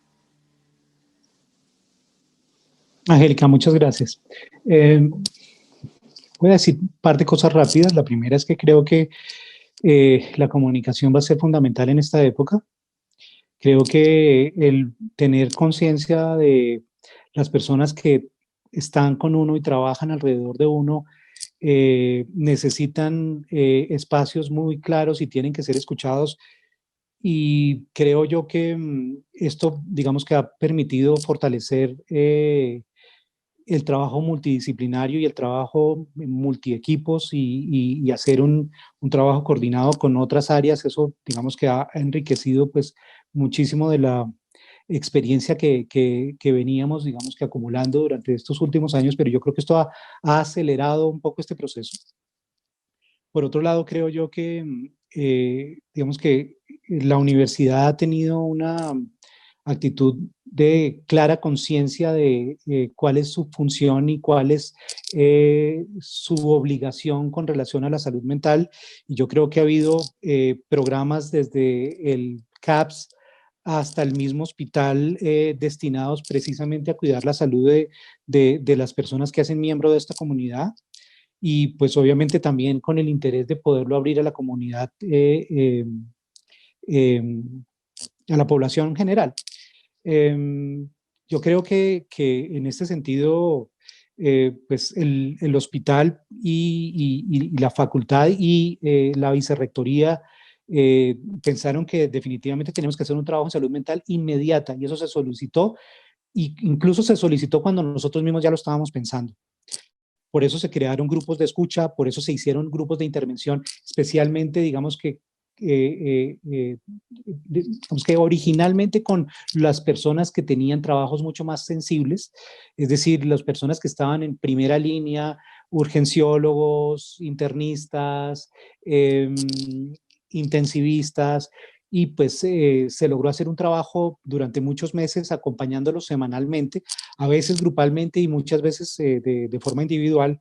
Angélica, muchas gracias. Voy a decir un par de cosas rápidas. La primera es que creo que la comunicación va a ser fundamental en esta época. Creo que el tener conciencia de las personas que están con uno y trabajan alrededor de uno necesitan espacios muy claros y tienen que ser escuchados. Y creo yo que esto, digamos que ha permitido fortalecer el trabajo multidisciplinario y el trabajo multiequipos y hacer un trabajo coordinado con otras áreas. Eso, digamos que ha enriquecido pues muchísimo de la experiencia que veníamos, digamos que acumulando durante estos últimos años, pero yo creo que esto ha acelerado un poco este proceso. Por otro lado, creo yo que, digamos que la universidad ha tenido una actitud de clara conciencia de cuál es su función y cuál es su obligación con relación a la salud mental. Y yo creo que ha habido programas desde el CAPS hasta el mismo hospital destinados precisamente a cuidar la salud de las personas que hacen miembro de esta comunidad. Y pues obviamente también con el interés de poderlo abrir a la comunidad, a la población en general. Yo creo que en este sentido, pues el hospital y la facultad y la vicerrectoría pensaron que definitivamente tenemos que hacer un trabajo en salud mental inmediata, y eso se solicitó, e incluso se solicitó cuando nosotros mismos ya lo estábamos pensando. Por eso se crearon grupos de escucha, por eso se hicieron grupos de intervención, especialmente, digamos que originalmente con las personas que tenían trabajos mucho más sensibles, es decir, las personas que estaban en primera línea, urgenciólogos, internistas, intensivistas, y pues se logró hacer un trabajo durante muchos meses acompañándolos semanalmente, a veces grupalmente y muchas veces de forma individual,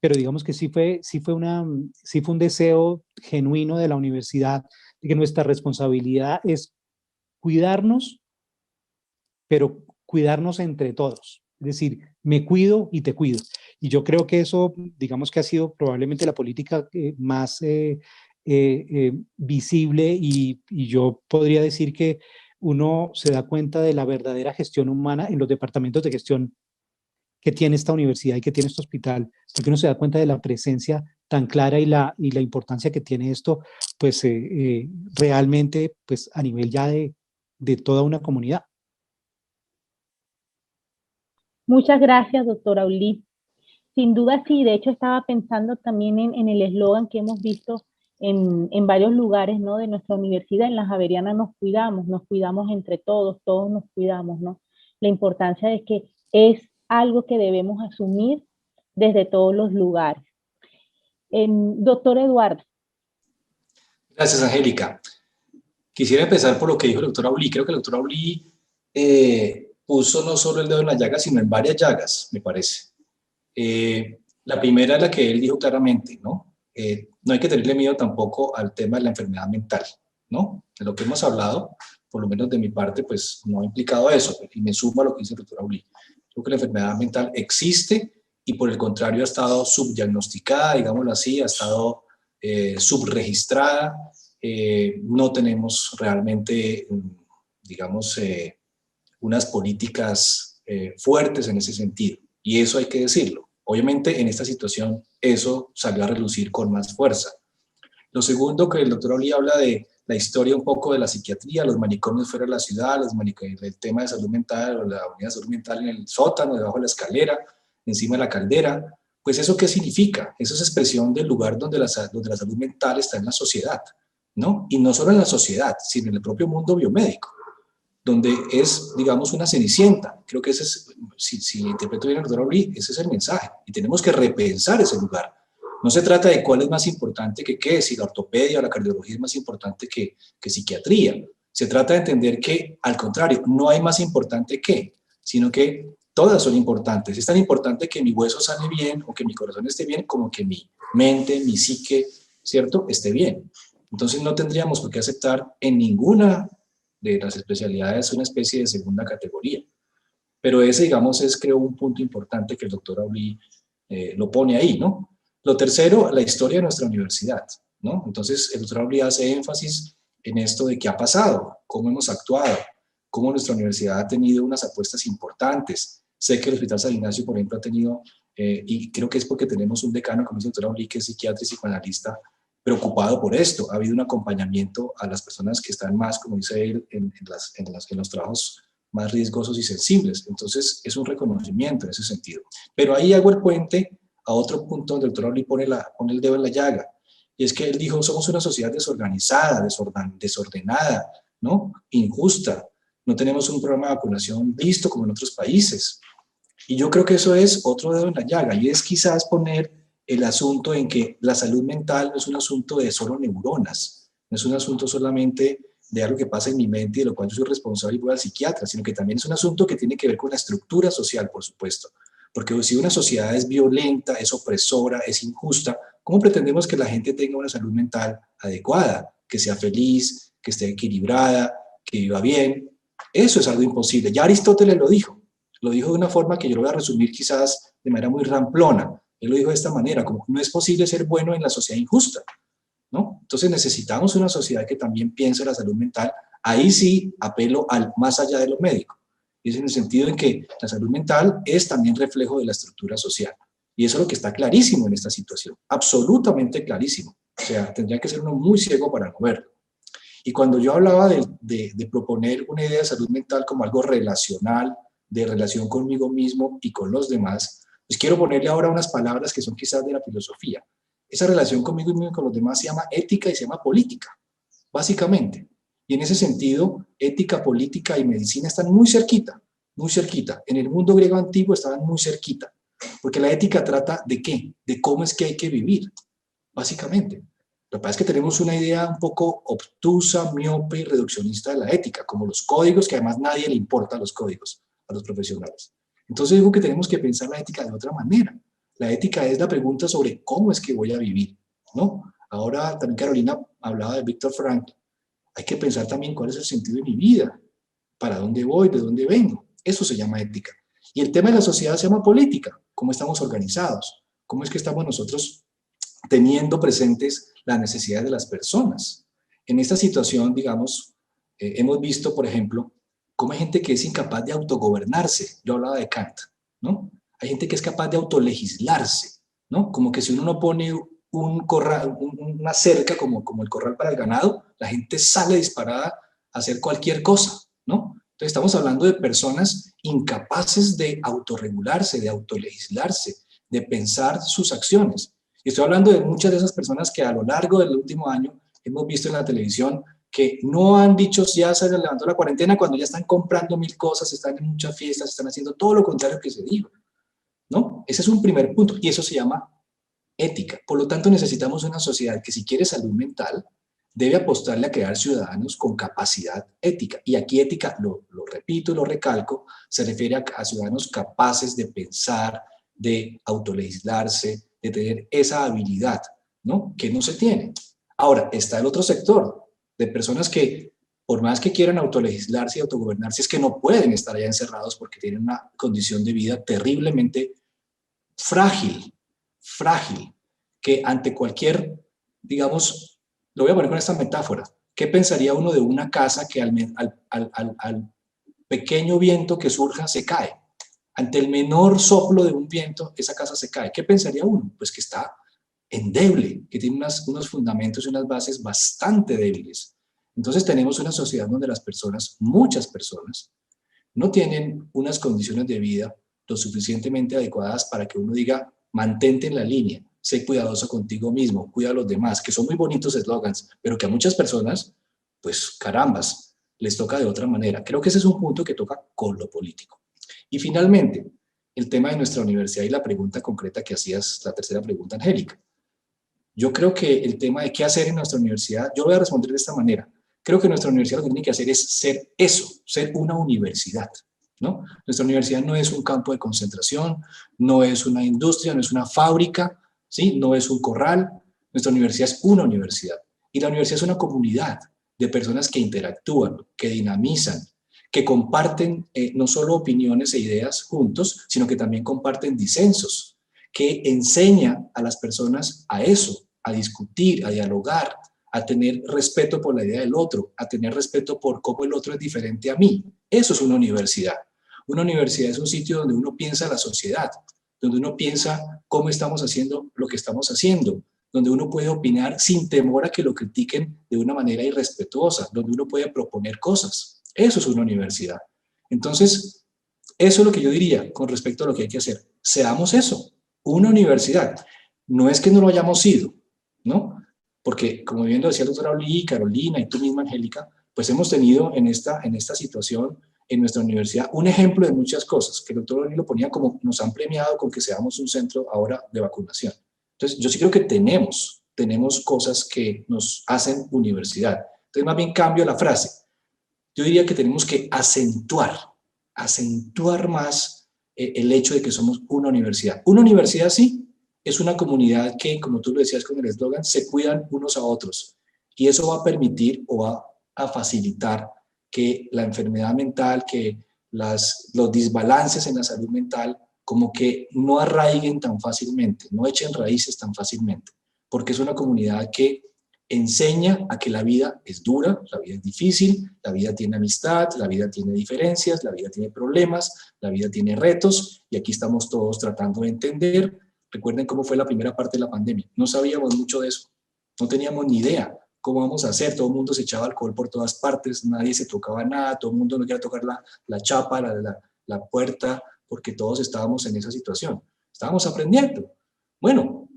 pero digamos que sí fue un deseo genuino de la universidad, de que nuestra responsabilidad es cuidarnos, pero cuidarnos entre todos. Es decir, me cuido y te cuido. Y yo creo que eso, digamos que ha sido probablemente la política más visible, y yo podría decir que uno se da cuenta de la verdadera gestión humana en los departamentos de gestión que tiene esta universidad y que tiene este hospital, porque uno se da cuenta de la presencia tan clara y la importancia que tiene esto, pues realmente pues a nivel ya de toda una comunidad. Muchas gracias, doctora Aulí. Sin duda sí, de hecho estaba pensando también en el eslogan que hemos visto en varios lugares, ¿no? De nuestra universidad. En la Javeriana nos cuidamos entre todos nos cuidamos, ¿no? La importancia de que es algo que debemos asumir desde todos los lugares. Doctor Eduardo. Gracias, Angélica. Quisiera empezar por lo que dijo el doctor Aulí. Creo que el doctor Aulí puso no solo el dedo en la llaga, sino en varias llagas, me parece. La primera es la que él dijo claramente, ¿no? No hay que tenerle miedo tampoco al tema de la enfermedad mental, ¿no? De lo que hemos hablado, por lo menos de mi parte, pues no ha implicado eso, y me sumo a lo que dice el doctor Aulí. Creo que la enfermedad mental existe y por el contrario ha estado subdiagnosticada, digámoslo así, ha estado subregistrada. No tenemos realmente, digamos, unas políticas fuertes en ese sentido, y eso hay que decirlo. Obviamente en esta situación eso salió a relucir con más fuerza. Lo segundo, que el doctor Oli habla de la historia un poco de la psiquiatría, los manicomios fuera de la ciudad, el tema de salud mental, o la unidad de salud mental en el sótano, debajo de la escalera, encima de la caldera. Pues ¿eso qué significa? Eso es expresión del lugar donde la salud mental está en la sociedad, ¿no? Y no solo en la sociedad, sino en el propio mundo biomédico, donde es, digamos, una cenicienta. Creo que ese es, si interpreto bien el doctor Oli, ese es el mensaje. Y tenemos que repensar ese lugar. No se trata de cuál es más importante que qué, si la ortopedia o la cardiología es más importante que psiquiatría. Se trata de entender que, al contrario, no hay más importante que, sino que todas son importantes. Es tan importante que mi hueso sane bien o que mi corazón esté bien como que mi mente, mi psique, ¿cierto?, esté bien. Entonces no tendríamos por qué aceptar en ninguna de las especialidades una especie de segunda categoría. Pero ese, digamos, es, creo, un punto importante que el doctor Auli lo pone ahí, ¿no? Lo tercero, la historia de nuestra universidad, ¿no? Entonces, el doctor Auli hace énfasis en esto de qué ha pasado, cómo hemos actuado, cómo nuestra universidad ha tenido unas apuestas importantes. Sé que el Hospital San Ignacio, por ejemplo, ha tenido, y creo que es porque tenemos un decano, como dice el doctor Auli, que es psiquiatra y psicoanalista, preocupado por esto. Ha habido un acompañamiento a las personas que están más, como dice él, en los trabajos más riesgosos y sensibles. Entonces, es un reconocimiento en ese sentido. Pero ahí hago el puente a otro punto donde el doctor Oli pone el dedo en la llaga. Y es que él dijo, somos una sociedad desorganizada, desordenada, ¿no? Injusta. No tenemos un programa de vacunación listo como en otros países. Y yo creo que eso es otro dedo en la llaga. Y es quizás poner el asunto en que la salud mental no es un asunto de solo neuronas, no es un asunto solamente de algo que pasa en mi mente y de lo cual yo soy responsable y voy al psiquiatra, sino que también es un asunto que tiene que ver con la estructura social, por supuesto. Porque si una sociedad es violenta, es opresora, es injusta, ¿cómo pretendemos que la gente tenga una salud mental adecuada, que sea feliz, que esté equilibrada, que viva bien? Eso es algo imposible. Ya Aristóteles lo dijo de una forma que yo lo voy a resumir quizás de manera muy ramplona. Él lo dijo de esta manera, como no es posible ser bueno en la sociedad injusta, ¿no? Entonces necesitamos una sociedad que también piense en la salud mental. Ahí sí apelo al más allá de lo médico. Y es en el sentido en que la salud mental es también reflejo de la estructura social. Y eso es lo que está clarísimo en esta situación, absolutamente clarísimo. O sea, tendría que ser uno muy ciego para no verlo. Y cuando yo hablaba de proponer una idea de salud mental como algo relacional, de relación conmigo mismo y con los demás, pues quiero ponerle ahora unas palabras que son quizás de la filosofía. Esa relación conmigo mismo y con los demás se llama ética y se llama política, básicamente. Y en ese sentido, ética, política y medicina están muy cerquita, muy cerquita. En el mundo griego antiguo estaban muy cerquita, porque la ética trata de qué, de cómo es que hay que vivir, básicamente. Lo que pasa es que tenemos una idea un poco obtusa, miope y reduccionista de la ética, como los códigos, que además nadie le importa los códigos a los profesionales. Entonces digo que tenemos que pensar la ética de otra manera. La ética es la pregunta sobre cómo es que voy a vivir, ¿no? Ahora también Carolina hablaba de Viktor Frankl. Hay que pensar también cuál es el sentido de mi vida, para dónde voy, de dónde vengo. Eso se llama ética. Y el tema de la sociedad se llama política, cómo estamos organizados, cómo es que estamos nosotros teniendo presentes las necesidades de las personas. En esta situación, digamos, hemos visto, por ejemplo, cómo hay gente que es incapaz de autogobernarse. Yo hablaba de Kant, ¿no? Hay gente que es capaz de autolegislarse, ¿no? Como que si uno no pone un corral, una cerca como el corral para el ganado, la gente sale disparada a hacer cualquier cosa, ¿no? Entonces estamos hablando de personas incapaces de autorregularse, de autolegislarse, de pensar sus acciones. Y estoy hablando de muchas de esas personas que a lo largo del último año hemos visto en la televisión que no han dicho ya se levantó la cuarentena cuando ya están comprando 1000 cosas, están en muchas fiestas, están haciendo todo lo contrario que se dijo, ¿no? Ese es un primer punto y eso se llama ética. Por lo tanto, necesitamos una sociedad que si quiere salud mental debe apostarle a crear ciudadanos con capacidad ética. Y aquí ética, lo repito y lo recalco, se refiere a ciudadanos capaces de pensar, de autolegislarse, de tener esa habilidad, ¿no? Que no se tiene. Ahora, está el otro sector de personas que, por más que quieran autolegislarse y autogobernarse, es que no pueden estar allá encerrados porque tienen una condición de vida terriblemente frágil, que ante cualquier, digamos, lo voy a poner con esta metáfora, ¿qué pensaría uno de una casa que al pequeño viento que surja se cae? Ante el menor soplo de un viento, esa casa se cae. ¿Qué pensaría uno? Pues que está endeble, que tiene unos fundamentos y unas bases bastante débiles. Entonces tenemos una sociedad donde las personas, muchas personas, no tienen unas condiciones de vida lo suficientemente adecuadas para que uno diga, mantente en la línea, sé cuidadoso contigo mismo, cuida a los demás, que son muy bonitos eslogans, pero que a muchas personas, pues carambas, les toca de otra manera. Creo que ese es un punto que toca con lo político. Y finalmente, el tema de nuestra universidad y la pregunta concreta que hacías, la tercera pregunta, Angélica. Yo creo que el tema de qué hacer en nuestra universidad, yo voy a responder de esta manera. Creo que nuestra universidad lo que tiene que hacer es ser eso, ser una universidad, ¿no? Nuestra universidad no es un campo de concentración, no es una industria, no es una fábrica, ¿sí? No es un corral. Nuestra universidad es una universidad. Y la universidad es una comunidad de personas que interactúan, que dinamizan, que comparten no solo opiniones e ideas juntos, sino que también comparten disensos, que enseña a las personas a eso, a discutir, a dialogar, a tener respeto por la idea del otro, a tener respeto por cómo el otro es diferente a mí. Eso es una universidad. Una universidad es un sitio donde uno piensa la sociedad, donde uno piensa cómo estamos haciendo lo que estamos haciendo, donde uno puede opinar sin temor a que lo critiquen de una manera irrespetuosa, donde uno puede proponer cosas. Eso es una universidad. Entonces, eso es lo que yo diría con respecto a lo que hay que hacer. Seamos eso, una universidad. No es que no lo hayamos sido, ¿no? Porque, como bien lo decía el doctor Aulí, Carolina y tú misma, Angélica, pues hemos tenido en esta situación en nuestra universidad un ejemplo de muchas cosas, que el doctor Aulí lo ponía como nos han premiado con que seamos un centro ahora de vacunación. Entonces, yo sí creo que tenemos cosas que nos hacen universidad. Entonces, más bien cambio la frase. Yo diría que tenemos que acentuar más el hecho de que somos una universidad. Una universidad, sí, es una comunidad que, como tú lo decías con el eslogan, se cuidan unos a otros. Y eso va a permitir o va a facilitar que la enfermedad mental, que los desbalances en la salud mental, como que no arraiguen tan fácilmente, no echen raíces tan fácilmente, porque es una comunidad que enseña a que la vida es dura, la vida es difícil, la vida tiene amistad, la vida tiene diferencias, la vida tiene problemas, la vida tiene retos, y aquí estamos todos tratando de entender. Recuerden cómo fue la primera parte de la pandemia. No sabíamos mucho de eso. No teníamos ni idea cómo vamos a hacer. Todo el mundo se echaba alcohol por todas partes, nadie se tocaba nada, todo el mundo no quería tocar la chapa, la puerta, porque todos estábamos en esa situación. Estábamos aprendiendo. Bueno,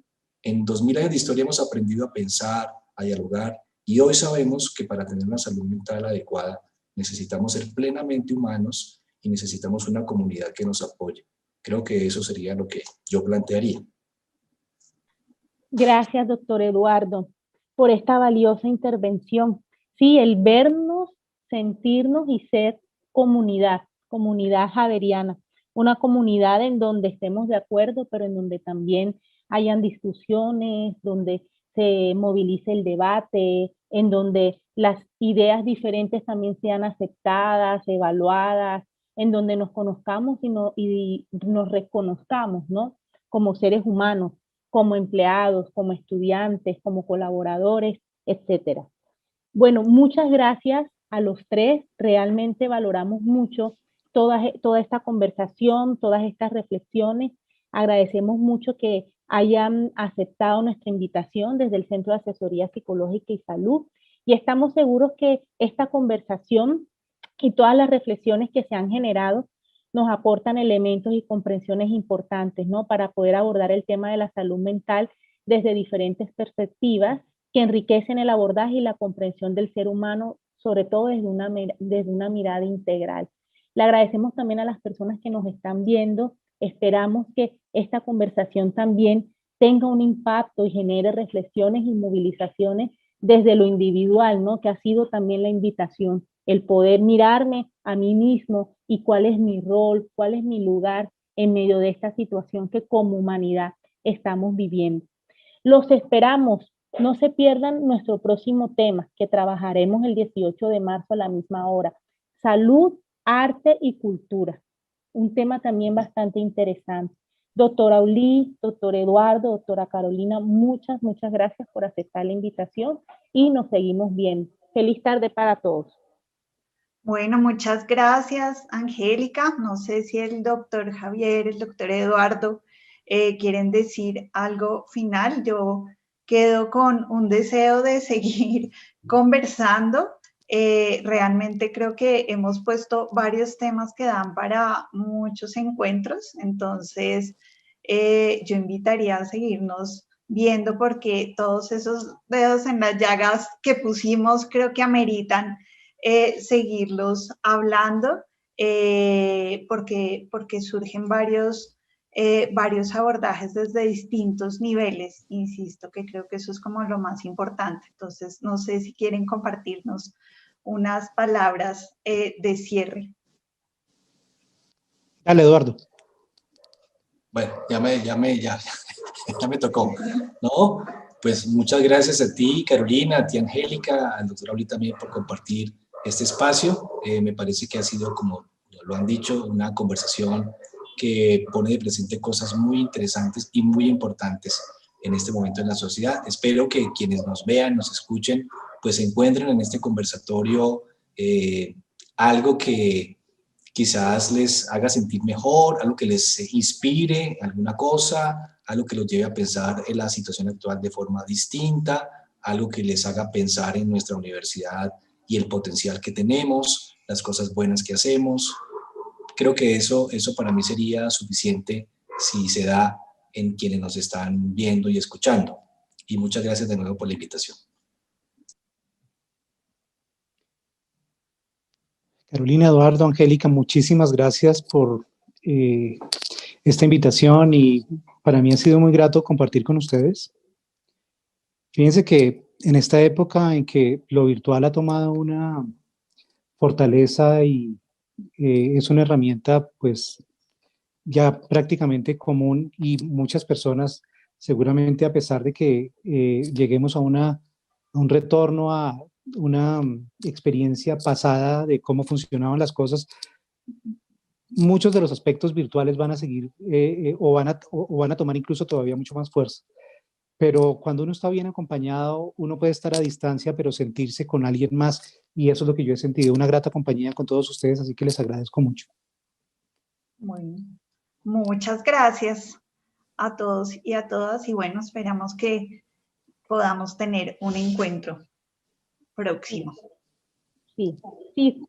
en 2000 años de historia hemos aprendido a pensar, a dialogar, y hoy sabemos que para tener una salud mental adecuada necesitamos ser plenamente humanos y necesitamos una comunidad que nos apoye. Creo que eso sería lo que yo plantearía. Gracias, doctor Eduardo, por esta valiosa intervención. Sí, el vernos, sentirnos y ser comunidad javeriana, una comunidad en donde estemos de acuerdo, pero en donde también hayan discusiones, donde se movilice el debate, en donde las ideas diferentes también sean aceptadas, evaluadas, en donde nos conozcamos y nos reconozcamos, ¿no? Como seres humanos, como empleados, como estudiantes, como colaboradores, etcétera. Bueno, muchas gracias a los tres. Realmente valoramos mucho toda esta conversación, todas estas reflexiones. Agradecemos mucho que hayan aceptado nuestra invitación desde el Centro de Asesoría Psicológica y Salud, y estamos seguros que esta conversación y todas las reflexiones que se han generado nos aportan elementos y comprensiones importantes, ¿no? Para poder abordar el tema de la salud mental desde diferentes perspectivas que enriquecen el abordaje y la comprensión del ser humano, sobre todo desde una mirada integral. Le agradecemos también a las personas que nos están viendo. Esperamos que esta conversación también tenga un impacto y genere reflexiones y movilizaciones desde lo individual, ¿no? Que ha sido también la invitación, el poder mirarme a mí mismo y cuál es mi rol, cuál es mi lugar en medio de esta situación que como humanidad estamos viviendo. Los esperamos. No se pierdan nuestro próximo tema, que trabajaremos el 18 de marzo a la misma hora. Salud, arte y cultura. Un tema también bastante interesante. Doctora Aulí, doctor Eduardo, doctora Carolina, muchas gracias por aceptar la invitación y nos seguimos viendo. Feliz tarde para todos. Bueno, muchas gracias, Angélica. No sé si el doctor Javier, el doctor Eduardo ¿quieren decir algo final? Yo quedo con un deseo de seguir conversando. Realmente creo que hemos puesto varios temas que dan para muchos encuentros, entonces yo invitaría a seguirnos viendo porque todos esos dedos en las llagas que pusimos creo que ameritan seguirlos hablando porque surgen varios abordajes desde distintos niveles, insisto, que creo que eso es como lo más importante. Entonces, no sé si quieren compartirnos unas palabras de cierre. Dale, Eduardo. Bueno, ya me tocó. No, pues muchas gracias a ti, Carolina, a ti, Angélica, al doctor Auli también por compartir este espacio. Me parece que ha sido, como lo han dicho, una conversación que pone de presente cosas muy interesantes y muy importantes en este momento en la sociedad. Espero que quienes nos vean, nos escuchen, pues encuentren en este conversatorio algo que quizás les haga sentir mejor, algo que les inspire, alguna cosa, algo que los lleve a pensar en la situación actual de forma distinta, algo que les haga pensar en nuestra universidad y el potencial que tenemos, las cosas buenas que hacemos. Creo que eso para mí sería suficiente si se da en quienes nos están viendo y escuchando. Y muchas gracias de nuevo por la invitación. Carolina, Eduardo, Angélica, muchísimas gracias por esta invitación y para mí ha sido muy grato compartir con ustedes. Fíjense que en esta época en que lo virtual ha tomado una fortaleza y es una herramienta pues ya prácticamente común y muchas personas seguramente a pesar de que lleguemos a un retorno a una experiencia pasada de cómo funcionaban las cosas, muchos de los aspectos virtuales van a seguir o van a tomar incluso todavía mucho más fuerza. Pero cuando uno está bien acompañado, uno puede estar a distancia, pero sentirse con alguien más. Y eso es lo que yo he sentido, una grata compañía con todos ustedes, así que les agradezco mucho. Bueno, muchas gracias a todos y a todas. Y bueno, esperamos que podamos tener un encuentro próximo. Sí, sí.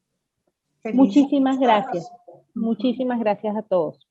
Feliz Muchísimas tarde. gracias. Muchísimas gracias a todos.